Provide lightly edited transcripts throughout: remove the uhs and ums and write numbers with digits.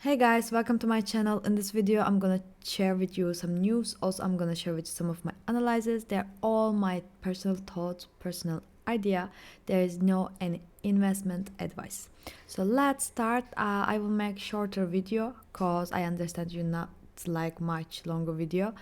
Hey guys, welcome to my channel. In this video I'm gonna share with you some news. Also I'm gonna share with you some of my analyses. They're all my personal thoughts, personal idea. There is no any investment advice. So let's start. I will make shorter video cause I understand you not like much longer video.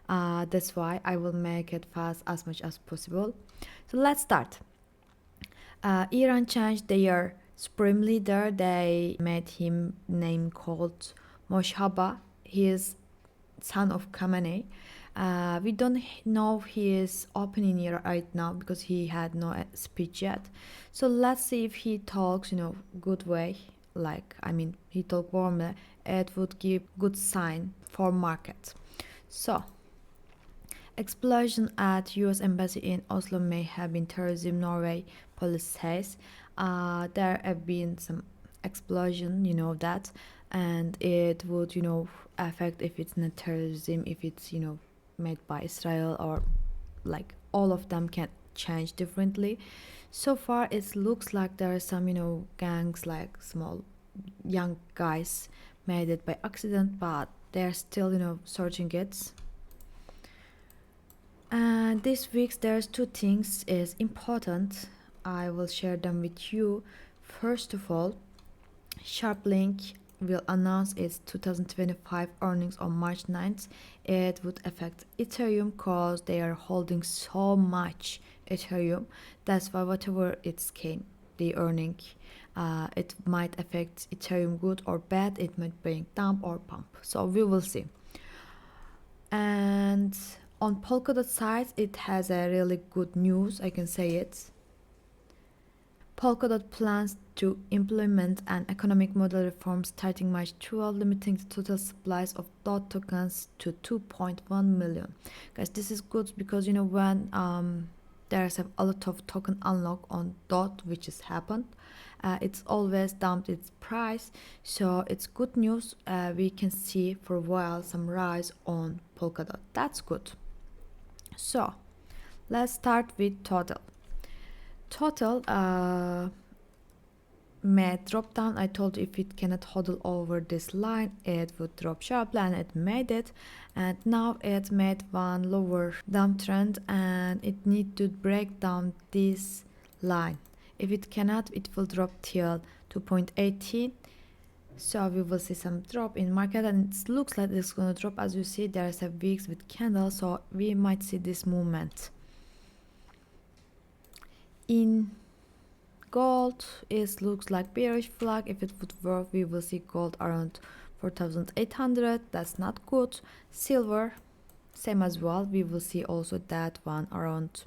That's why I will make it fast as much as possible. So let's start. Iran changed their supreme leader. They made him name called Moshaba. He is son of Khamenei. We don't know his opinion right now because he had no speech yet. So let's see if he talks, good way. He talk warmly. It would give good sign for market. So explosion at U.S. Embassy in Oslo may have been terrorism, Norway police says. There have been some explosion, that, and it would, affect if it's not terrorism, if it's, made by Israel, or like all of them can change differently. So far, it looks like there are some, gangs, like small young guys made it by accident, but they're still, searching it. And this week there's two things is important. I will share them with you. First of all, Chainlink will announce its 2025 earnings on March 9th. It would affect Ethereum because they are holding so much Ethereum. That's why whatever it's came, the earning, it might affect Ethereum good or bad. It might bring dump or pump. So we will see. And on Polkadot side, it has a really good news, I can say it. Polkadot plans to implement an economic model reform starting March 12, limiting the total supplies of DOT tokens to 2.1 million. Guys, this is good because when there's a lot of token unlock on DOT, which has happened, it's always dumped its price. So it's good news. We can see for a while some rise on Polkadot. That's good. So let's start with total. Total may drop down. I told you if it cannot hodl over this line, it would drop sharply, and it made it. And now it made one lower downtrend, and it need to break down this line. If it cannot, it will drop till 2.18. So we will see some drop in market, and it looks like it's going to drop. As you see, there's a wicks with candle, so we might see this movement. In gold, it looks like bearish flag. If it would work, we will see gold around 4,800. That's not good. Silver, same as well. We will see also that one around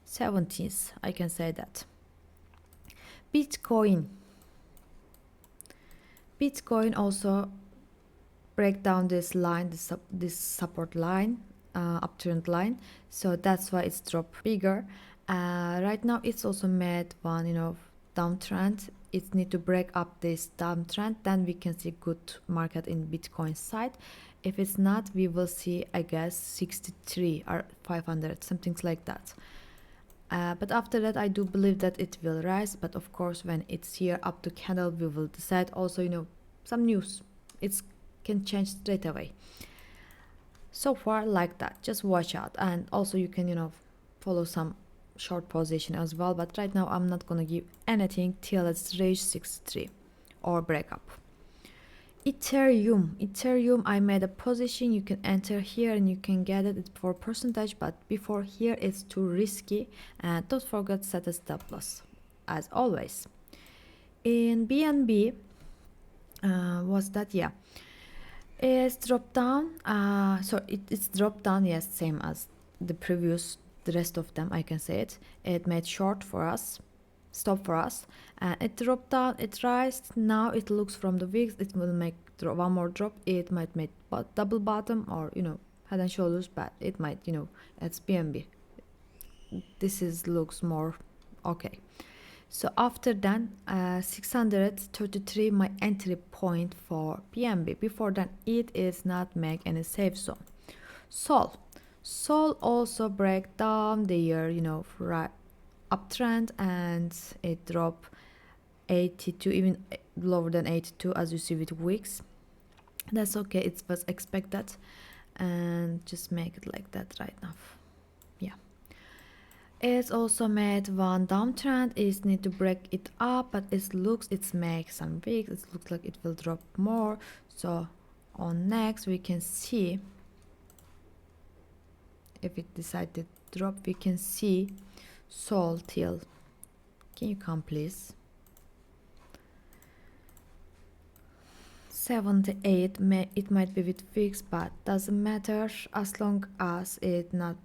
70s. I can say that. Bitcoin also break down this line, this support line, uptrend line. So that's why it's dropped bigger. Right now it's also made one, downtrend. It need to break up this downtrend, then we can see good market in Bitcoin side. If it's not, we will see, I guess, 63 or 500, something like that. But after that, I do believe that it will rise. But of course, when it's here up to candle, we will decide. Also, some news, it can change straight away. So far, like that, just watch out. And also you can, follow some short position as well. But right now, I'm not gonna give anything till it's reach 63 or break up. Ethereum, I made a position. You can enter here and you can get it for percentage, but before here it's too risky, and don't forget set a stop loss as always. In BNB, what's that? Yeah, it's dropped down. So it's dropped down, yes, same as the rest of them. I can say it made short for us, stop for us, and it dropped down, it rise. Now it looks from the wicks it will make one more drop. It might make double bottom, or head and shoulders, but it might, it's BNB, this looks more okay. So after then, 633 my entry point for BNB. Before then, it is not make any safe zone. Sol also break down the year, right uptrend, and it dropped 82, even lower than 82, as you see with wicks. That's okay, it was expected, and just make it like that right now. Yeah, it's also made one downtrend. It need to break it up, but it looks it's make some weeks. It looks like it will drop more. So on next we can see if it decided to drop. We can see Sol till. Can you come please? 78 it might be with fix, but doesn't matter as long as it not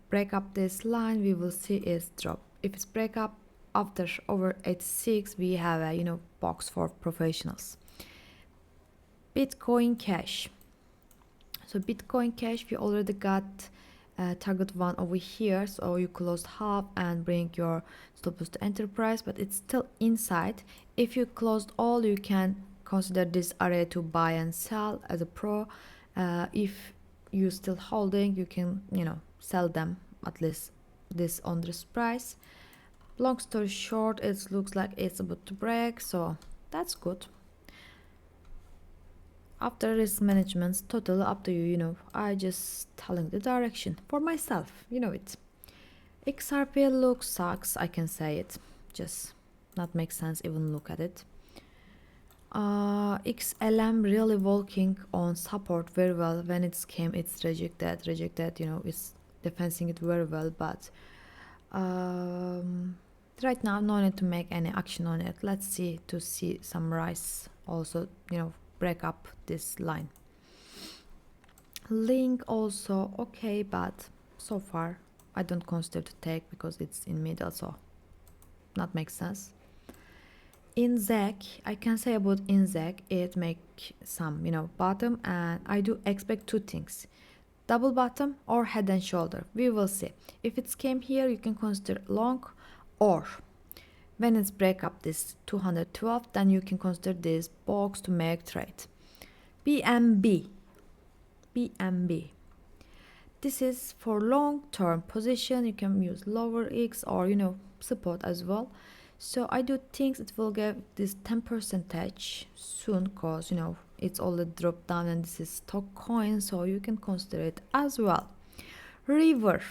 break up this line. We will see it drop. If it's break up after over 86, we have a box for professionals. Bitcoin Cash. So Bitcoin Cash, we already got target one over here, so you closed half and bring your stop loss to enterprise, but it's still inside. If you closed all, you can consider this area to buy and sell as a pro. If you still holding, you can sell them at least this on this price. Long story short, it looks like it's about to break, so that's good. After risk management, totally up to you. I just telling the direction for myself, it. XRP looks sucks, I can say it, just not make sense even look at it. XLM really working on support very well. When it came, it's rejected, it's defending it very well, but right now no need to make any action on it. Let's see to see some rise also, break up this line. Link also okay, but so far I don't consider to take because it's in middle, so not make sense. In ZEC, I can say about in ZEC, it make some bottom, and I do expect two things: double bottom or head and shoulder. We will see. If it's came here, you can consider long, or when it's break up this 212, then you can consider this box to make trade. BNB. This is for long-term position. You can use lower X or support as well. So I do think it will get this 10% soon, cause it's already dropped down and this is stock coin, so you can consider it as well. River.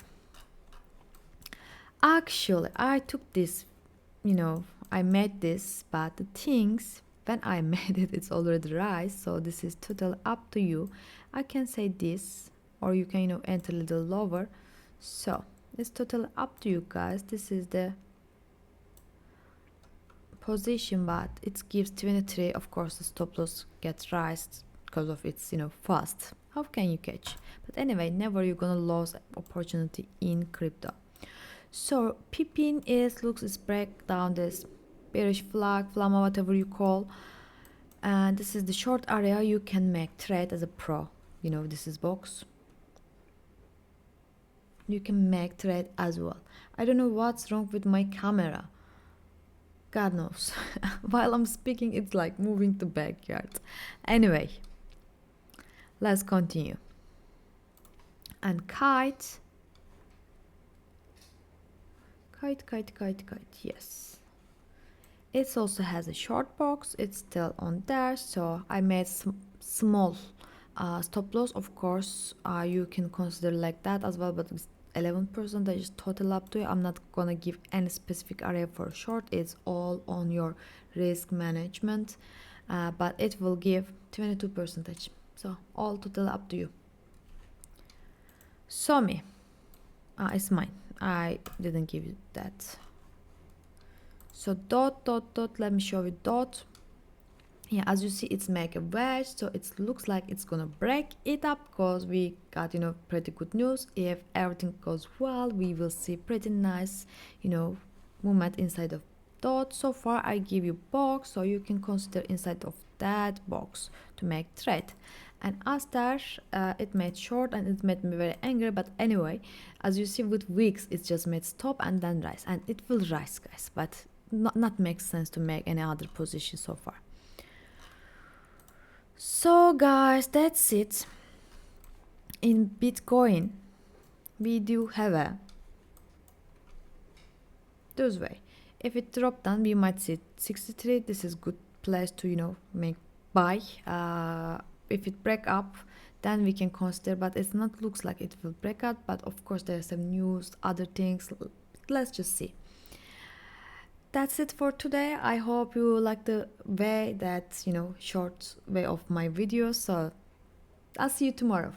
Actually, I took this, I made this, but the things when I made it, it's already rise. So this is totally up to you. I can say this, or you can enter a little lower. So it's totally up to you guys. This is the position, but it gives 23. Of course the stop loss gets raised because of its fast. How can you catch? But anyway, never you're gonna lose opportunity in crypto. So Pippin is break down this bearish flag, flamma, whatever you call, and this is the short area. You can make trade as a pro. This is box. You can make trade as well. I don't know what's wrong with my camera. God knows. While I'm speaking, it's like moving to backyard. Anyway, let's continue. And Kite. Yes. It also has a short box. It's still on there. So I made some small stop loss. Of course, you can consider like that as well, but it's 11%. That is total up to you. I'm not gonna give any specific area for short. It's all on your risk management, but it will give 22%. So all total up to you. Somi, it's mine. I didn't give you that. So dot, let me show you dot. Yeah, as you see, it's make a wedge, so it looks like it's gonna break it up because we got pretty good news. If everything goes well, we will see pretty nice movement inside of dot. So far I give you box, so you can consider inside of that box to make trade. And after it made short and it made me very angry, but anyway, as you see with wicks, it just made stop and then rise, and it will rise, guys, but not makes sense to make any other position so far. So guys, that's it. In Bitcoin, we do have a this way. If it dropped down, we might see 63. This is good place to make buy. if it break up, then we can consider, but it's not looks like it will break up. But of course there's some news, other things, let's just see. That's it for today. I hope you like the way that, short way of my videos. So I'll see you tomorrow.